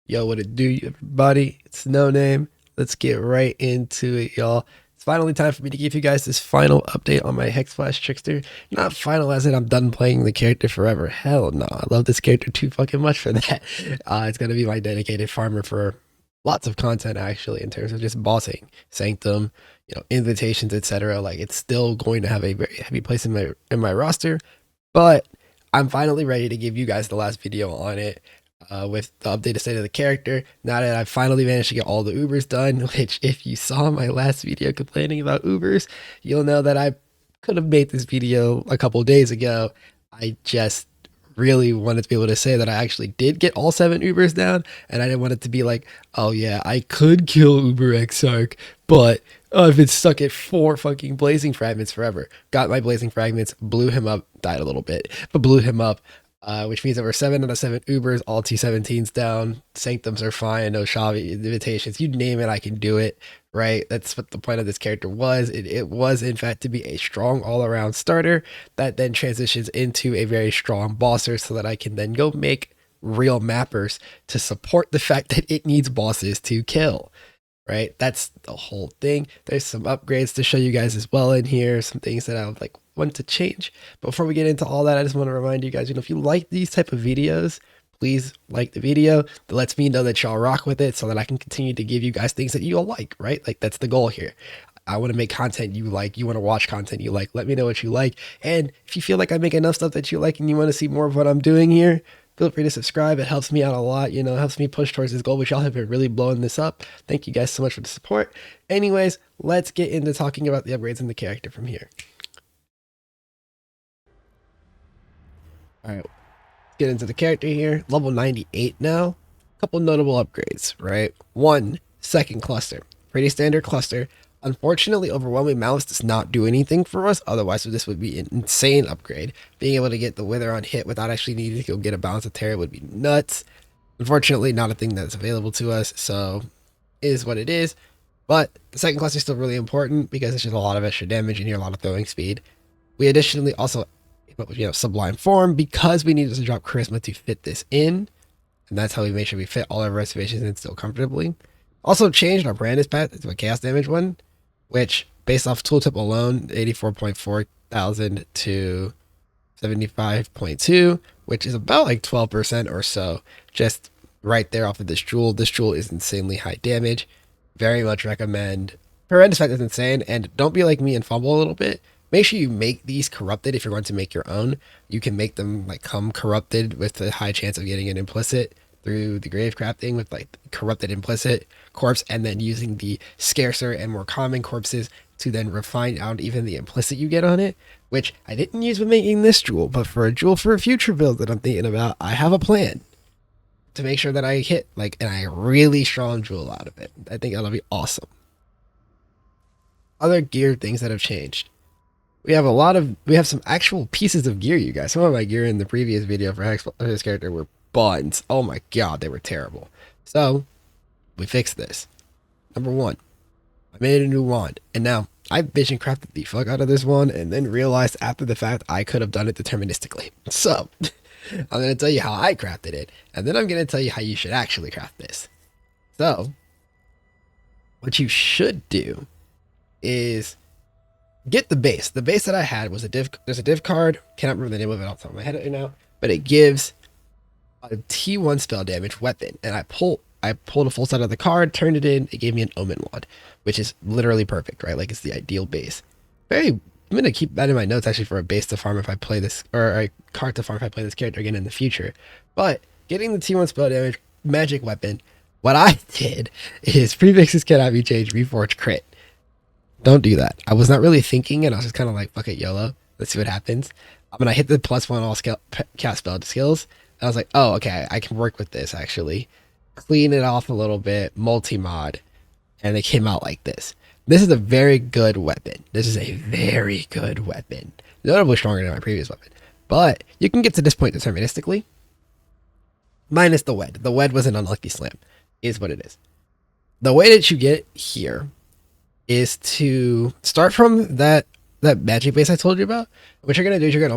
Yo, what it do, everybody? It's No Name. Let's get right into it, y'all. It's finally time for me to give you guys this final update on my Hexblast Trickster. Not final as in I'm done playing the character forever. Hell no, I love this character too fucking much for that. It's gonna be my dedicated farmer for lots of content, actually, in terms of just bossing, Sanctum, invitations, etc. Like, it's still going to have a very heavy place in my roster, but I'm finally ready to give you guys the last video on it. With the updated state of the character, now that I've finally managed to get all the Ubers done, which if you saw my last video complaining about Ubers, you'll know that I could have made this video a couple days ago. I just really wanted to be able to say that I actually did get all 7 Ubers down, and I didn't want it to be like, oh yeah, I could kill Uber Exarch, but I've been stuck at 4 fucking blazing fragments forever. Got my blazing fragments, blew him up, died a little bit, but blew him up. Which means that we're 7 out of 7 Ubers, all T17s down. Sanctums are fine, no Shavi invitations. You name it, I can do it, right? That's what the point of this character was. It was, in fact, to be a strong all-around starter that then transitions into a very strong bosser so that I can then go make real mappers to support the fact that it needs bosses to kill. Right, that's the whole thing. There's some upgrades to show you guys as well in here, some things that I would want to change. But before we get into all that, I just want to remind you guys, if you like these type of videos, please like the video. That lets me know that y'all rock with it so that I can continue to give you guys things that you all like, right? Like, that's the goal here. I want to make content you like, you want to watch content you like. Let me know what you like. And if you feel like I make enough stuff that you like and you want to see more of what I'm doing here, feel free to subscribe. It helps me out a lot, it helps me push towards this goal, which y'all have been really blowing this up. Thank you guys so much for the support. Anyways, let's get into talking about the upgrades in the character from here. All right, let's get into the character here. Level 98 now. A couple notable upgrades, right? 1, second cluster. Pretty standard cluster. Unfortunately, Overwhelming Malice does not do anything for us. Otherwise, this would be an insane upgrade. Being able to get the Wither on hit without actually needing to go get a Balance of Terror would be nuts. Unfortunately, not a thing that's available to us, so it is what it is. But the second cluster is still really important because it's just a lot of extra damage and a lot of throwing speed. We additionally also, Sublime Form because we needed to drop Charisma to fit this in. And that's how we make sure we fit all our reservations in still comfortably. Also changed our Brandis path to a chaos damage one, which based off tooltip alone, 84.4 thousand to 75.2, which is about like 12% or so, just right there off of this jewel. This jewel is insanely high damage. Very much recommend. Horrendous fact is insane, and don't be like me and fumble a little bit. Make sure you make these corrupted if you're going to make your own. You can make them come corrupted with a high chance of getting an implicit through the grave crafting with corrupted implicit corpse, and then using the scarcer and more common corpses to then refine out even the implicit you get on it, which I didn't use when making this jewel, but for a jewel for a future build that I'm thinking about, I have a plan to make sure that I hit a really strong jewel out of it. I think that'll be awesome. Other gear things that have changed. We have some actual pieces of gear, you guys. Some of my gear in the previous video for this character were buns. Oh my god, they were terrible. So we fixed this. Number 1, I made a new wand, and now I vision crafted the fuck out of this wand and then realized after the fact I could have done it deterministically. So I'm going to tell you how I crafted it, and then I'm going to tell you how you should actually craft this. So what you should do is get the base. The base that I had was there's a div card. Cannot remember the name of it off the top of my head right now, but it gives a T1 spell damage weapon, and I pulled a full set of the card, turned it in, it gave me an Omen wand, which is literally perfect, right? It's the ideal base. I'm going to keep that in my notes actually for a base to farm if I play this, or a card to farm if I play this character again in the future. But getting the T1 spell damage magic weapon, what I did is prefixes cannot be changed, reforge crit. Don't do that. I was not really thinking, and I was just kind of like, fuck it, YOLO. Let's see what happens. I'm going to hit the +1 all cast spell skills. And I was like, oh, okay, I can work with this actually. Clean it off a little bit, multi-mod, and it came out like this. This is a very good weapon. This is a very good weapon. Notably stronger than my previous weapon. But you can get to this point deterministically. Minus the wed. The wed was an unlucky slam, is what it is. The way that you get here is to start from that magic base I told you about. What you're going to do is you're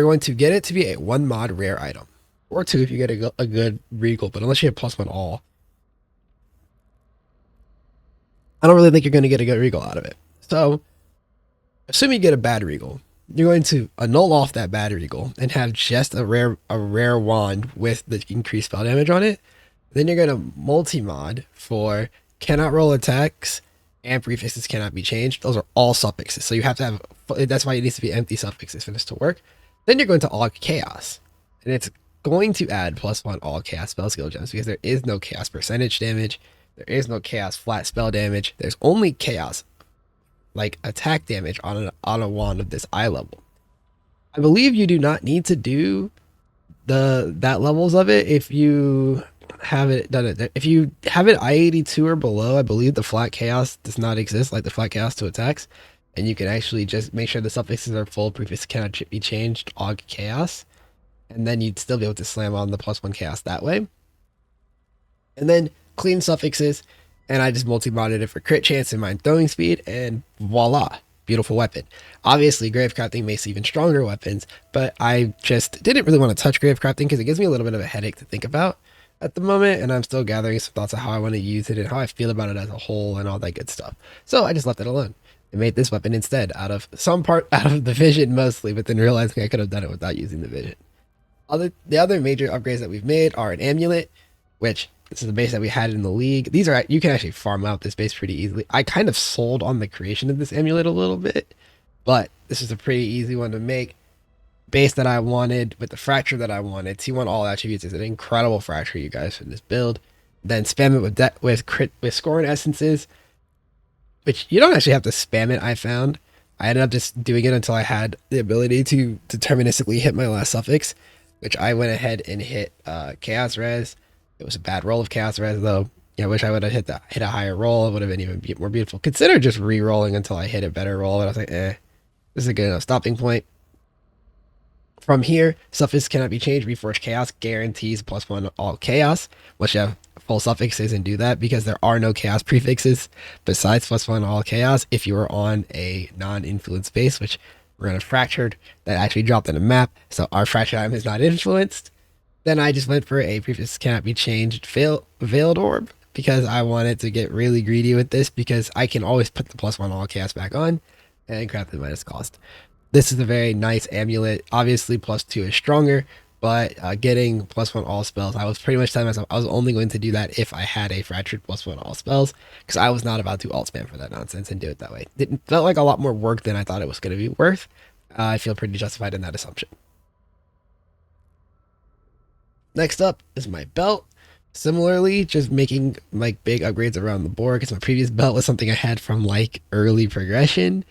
going to get it to be a 1 mod rare item. Or 2 if you get a good regal, but unless you have +1 all, I don't really think you're going to get a good regal out of it. So, assuming you get a bad regal, you're going to annul off that bad regal and have just a rare wand with the increased spell damage on it. Then you're going to multi-mod for cannot roll attacks and prefixes cannot be changed. Those are all suffixes. So you have to have, that's why it needs to be empty suffixes for this to work. Then you're going to all chaos. And it's going to add +1 all chaos spell skill gems because there is no chaos percentage damage. There is no chaos flat spell damage. There's only chaos like attack damage on a wand of this eye level. I believe you do not need to do that levels of it if you have it done it. If you have it I-82 or below, I believe the flat chaos does not exist, like the flat chaos to attacks, and you can actually just make sure the suffixes are full, prefix cannot be changed, og chaos, and then you'd still be able to slam on the +1 chaos that way. And then clean suffixes, and I just multi-modded it for crit chance and mind throwing speed, and voila, beautiful weapon. Obviously, Gravecrafting makes even stronger weapons, but I just didn't really want to touch Gravecrafting because it gives me a little bit of a headache to think about at the moment, and I'm still gathering some thoughts of how I want to use it and how I feel about it as a whole and all that good stuff. So I just left it alone and made this weapon instead out of the vision mostly, but then realizing I could have done it without using the vision. The other major upgrades that we've made are an amulet, which this is the base that we had in the league. These are, you can actually farm out this base pretty easily. I kind of sold on the creation of this amulet a little bit, but this is a pretty easy one to make. Base that I wanted with the fracture that I wanted. T1 all attributes is an incredible fracture, you guys, for this build. Then spam it with scoring essences, which you don't actually have to spam it. I found I ended up just doing it until I had the ability to deterministically hit my last suffix, which I went ahead and hit chaos res. It was a bad roll of chaos res though. Yeah, I wish I would have hit a higher roll. It would have been even more beautiful. Consider just re-rolling until I hit a better roll, but I was like, this is a good enough stopping point. From here, suffix cannot be changed. Reforge chaos guarantees +1 all chaos. Once you have full suffixes and do that, because there are no chaos prefixes besides +1 all chaos if you are on a non-influenced base, which we're on a fractured that actually dropped in a map, so our fractured item is not influenced. Then I just went for a prefix cannot be changed veiled orb because I wanted to get really greedy with this because I can always put the +1 all chaos back on and craft the minus cost. This is a very nice amulet. Obviously, +2 is stronger, but getting +1 all spells, I was pretty much telling myself I was only going to do that if I had a fractured +1 all spells, because I was not about to alt spam for that nonsense and do it that way. It felt like a lot more work than I thought it was going to be worth. I feel pretty justified in that assumption. Next up is my belt. Similarly, just making like big upgrades around the board because my previous belt was something I had from like early progression.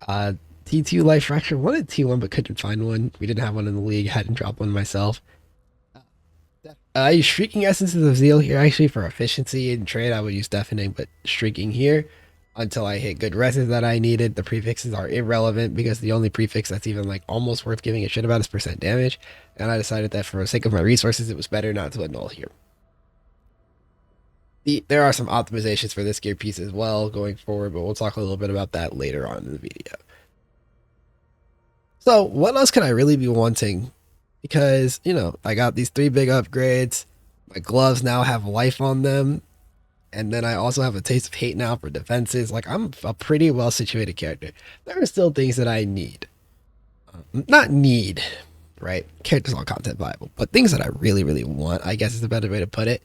T2 life fracture, wanted T1 but couldn't find one. We didn't have one in the league, hadn't dropped one myself. I use Shrieking Essences of Zeal here actually for efficiency. In trade I would use Deafening, but Shrieking here until I hit good reses that I needed. The prefixes are irrelevant because the only prefix that's even like almost worth giving a shit about is % damage, and I decided that for the sake of my resources it was better not to annul here. There are some optimizations for this gear piece as well going forward, but we'll talk a little bit about that later on in the video. So what else can I really be wanting? Because, you know, I got these 3 big upgrades. My gloves now have life on them. And then I also have a taste of hate now for defenses. Like, I'm a pretty well situated character. There are still things that I need. Not need, right? Characters on content viable. But things that I really, really want, I guess is the better way to put it.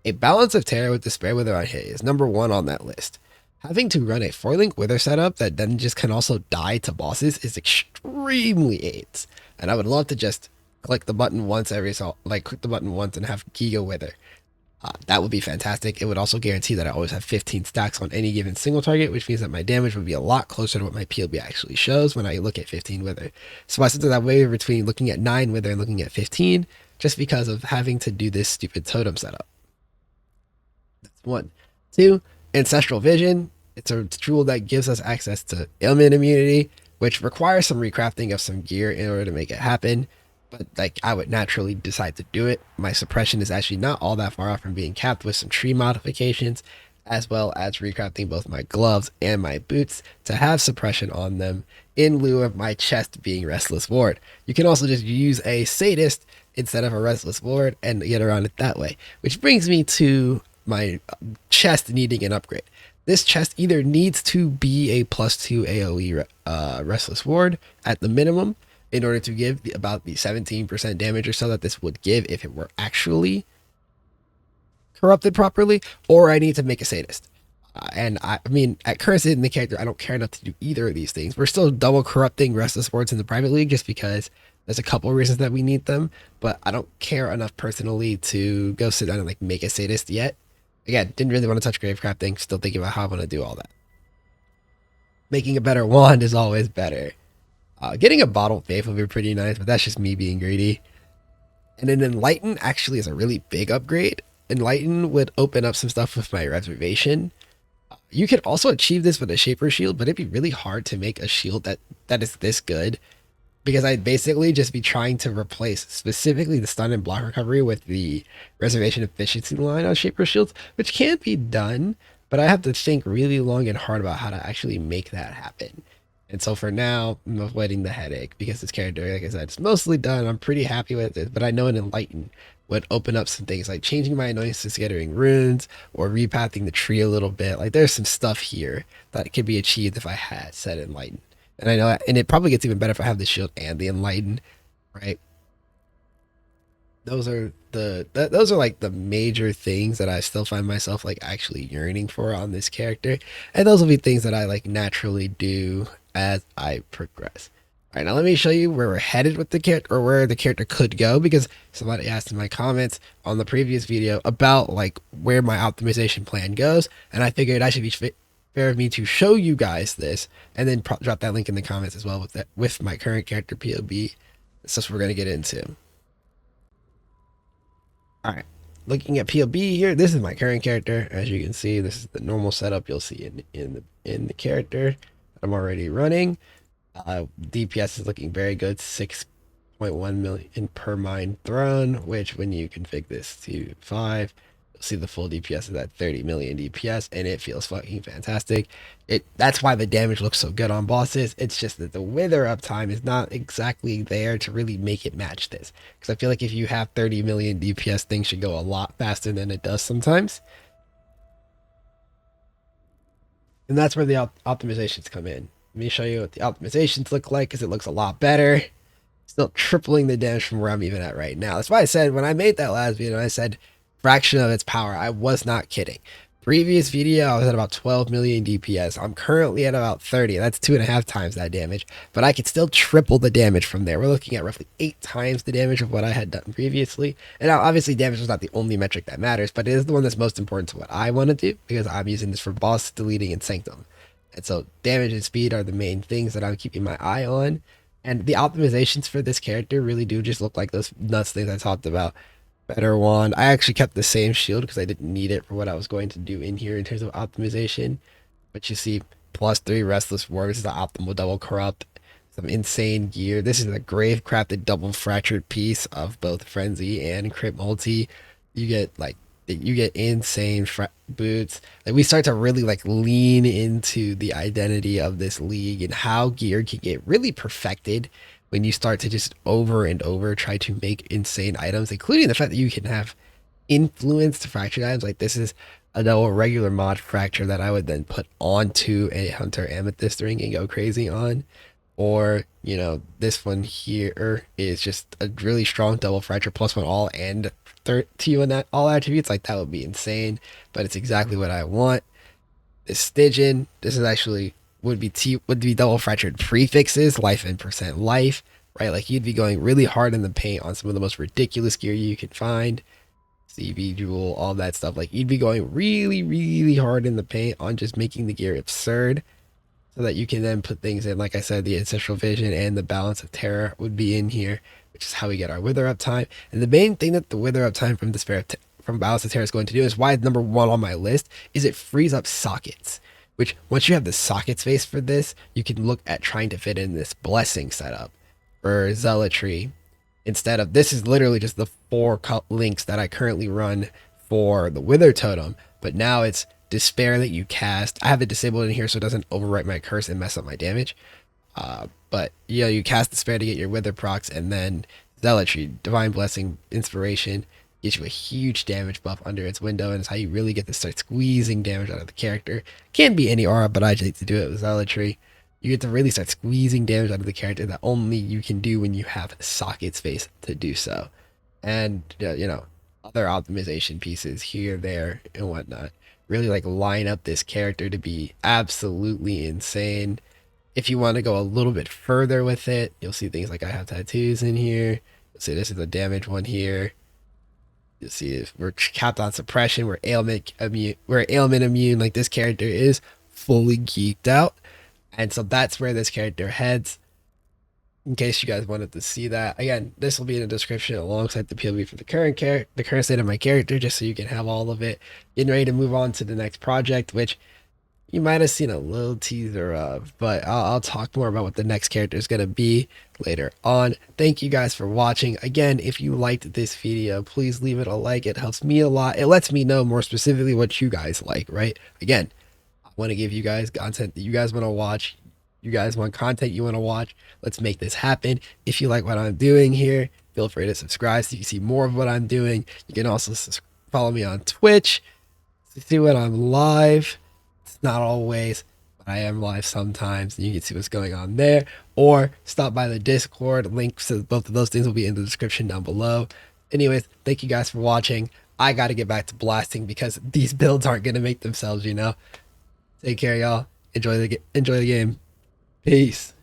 A balance of terror with Despair Wither on hit is number 1 on that list. Having to run a 4-link Wither setup that then just can also die to bosses is extremely AIDS. And I would love to just click the button once click the button once and have Giga Wither. That would be fantastic. It would also guarantee that I always have 15 stacks on any given single target, which means that my damage would be a lot closer to what my PoB actually shows when I look at 15 Wither. So I sometimes I waver between looking at 9 Wither and looking at 15 just because of having to do this stupid totem setup. That's 1. 2, Ancestral Vision. It's a tool that gives us access to ailment immunity, which requires some recrafting of some gear in order to make it happen. But like I would naturally decide to do it. My suppression is actually not all that far off from being capped with some tree modifications, as well as recrafting both my gloves and my boots to have suppression on them in lieu of my chest being Restless Ward. You can also just use a Sadist instead of a Restless Ward and get around it that way, which brings me to my chest needing an upgrade. This chest either needs to be a +2 AoE Restless Ward at the minimum in order to give about the 17% damage or so that this would give if it were actually corrupted properly, or I need to make a sadist. And I mean, at current state in the character, I don't care enough to do either of these things. We're still double corrupting Restless Wards in the private league just because there's a couple of reasons that we need them, but I don't care enough personally to go sit down and like make a sadist yet. Again, didn't really want to touch grave crafting, still thinking about how I'm going to do all that. Making a better wand is always better. Getting a bottled faith would be pretty nice, but that's just me being greedy. And then Enlighten actually is a really big upgrade. Enlighten would open up some stuff with my reservation. You could also achieve this with a Shaper Shield, but it'd be really hard to make a shield that is this good, because I'd basically just be trying to replace specifically the stun and block recovery with the reservation efficiency line on Shaper Shields, which can be done, but I have to think really long and hard about how to actually make that happen. And so for now, I'm avoiding the headache because this character, like I said, it's mostly done. I'm pretty happy with it, but I know an Enlighten would open up some things like changing my annoyance to scattering runes or repathing the tree a little bit. Like there's some stuff here that could be achieved if I had said Enlighten. And I know, and it probably gets even better if I have the shield and the Enlighten, right? Those are those are like the major things that I still find myself like actually yearning for on this character. And those will be things that I like naturally do as I progress. All right, now let me show you where we're headed with the character, or where the character could go, because somebody asked in my comments on the previous video about like where my optimization plan goes, and I figured I should be fair of me to show you guys this, and then drop that link in the comments as well with that, with my current character PoB. That's just what we're gonna get into. All right, looking at PoB here, this is my current character. As you can see, this is the normal setup you'll see in the character that I'm already running. DPS is looking very good, 6.1 million per mine thrown, which when you config this to 5, you'll see the full DPS is at 30 million DPS, and it feels fucking fantastic. That's why the damage looks so good on bosses. It's just that the wither uptime is not exactly there to really make it match this, because I feel like if you have 30 million DPS, things should go a lot faster than it does sometimes. And that's where the optimizations come in. Let me show you what the optimizations look like, because it looks a lot better. Still tripling the damage from where I'm even at right now. That's why I said when I made that last video, I said fraction of its power. I was not kidding. Previous video, I was at about 12 million DPS. I'm currently at about 30. That's 2.5 times that damage, but I could still triple the damage from there. We're looking at roughly 8 times the damage of what I had done previously. And now obviously damage is not the only metric that matters, but it is the one that's most important to what I want to do, because I'm using this for boss deleting and Sanctum. And so damage and speed are the main things that I'm keeping my eye on. And the optimizations for this character really do just look like those nuts things I talked about. Better wand. I actually kept the same shield because I didn't need it for what I was going to do in here in terms of optimization. But you see, +3 Restless War. This is the optimal double corrupt. Some insane gear. This is a grave crafted double fractured piece of both Frenzy and Crit Multi. You get insane boots. Like we start to really like lean into the identity of this league and how gear can get really perfected when you start to just over and over try to make insane items, including the fact that you can have influenced fractured items. Like this is a double regular mod fracture that I would then put onto a Hunter Amethyst ring and go crazy on. Or, you know, this one here is just a really strong double fracture +1 all and 2 in that all attributes. Like that would be insane, but it's exactly what I want. This Stygian, this is actually would be double fractured prefixes, life and percent life, right? Like you'd be going really hard in the paint on some of the most ridiculous gear you can find. CV Jewel, all that stuff. Like you'd be going really, really hard in the paint on just making the gear absurd, so that you can then put things in. Like I said, the Ancestral Vision and the Balance of Terror would be in here, which is how we get our Wither uptime. And the main thing that the Wither uptime from Balance of Terror is going to do, is why it's number 1 on my list, is it frees up sockets. Which, once you have the socket space for this, you can look at trying to fit in this Blessing setup for Zealotry. Instead of, this is literally just the 4 links that I currently run for the Wither Totem, but now it's Despair that you cast. I have it disabled in here so it doesn't overwrite my curse and mess up my damage. But you know, you cast Despair to get your Wither procs, and then Zealotry, Divine Blessing, Inspiration, gives you a huge damage buff under its window, and it's how you really get to start squeezing damage out of the character. Can't be any aura, but I just like to do it with Zealotry. You get to really start squeezing damage out of the character that only you can do when you have socket space to do so. And, you know, other optimization pieces here, there, and whatnot really like line up this character to be absolutely insane. If you want to go a little bit further with it, you'll see things like I have tattoos in here. You'll see this is a damage one here. You'll see if we're capped on suppression, we're ailment immune, like this character is fully geeked out. And so that's where this character heads. In case you guys wanted to see that, again, this will be in the description alongside the PoB for the current state of my character, just so you can have all of it. Getting ready to move on to the next project, which you might have seen a little teaser of, but I'll talk more about what the next character is going to be later on. Thank you guys for watching. Again, if you liked this video, please leave it a like. It helps me a lot. It lets me know more specifically what you guys like, right? Again, I want to give you guys content that you guys want to watch. You guys want content you want to watch. Let's make this happen. If you like what I'm doing here, feel free to subscribe so you can see more of what I'm doing. You can also follow me on Twitch to see when I'm live. It's not always, but I am live sometimes, and you can see what's going on there. Or stop by the Discord. Links to both of those things will be in the description down below. Anyways, thank you guys for watching. I got to get back to blasting because these builds aren't going to make themselves, you know. Take care, y'all. Enjoy the game. Peace.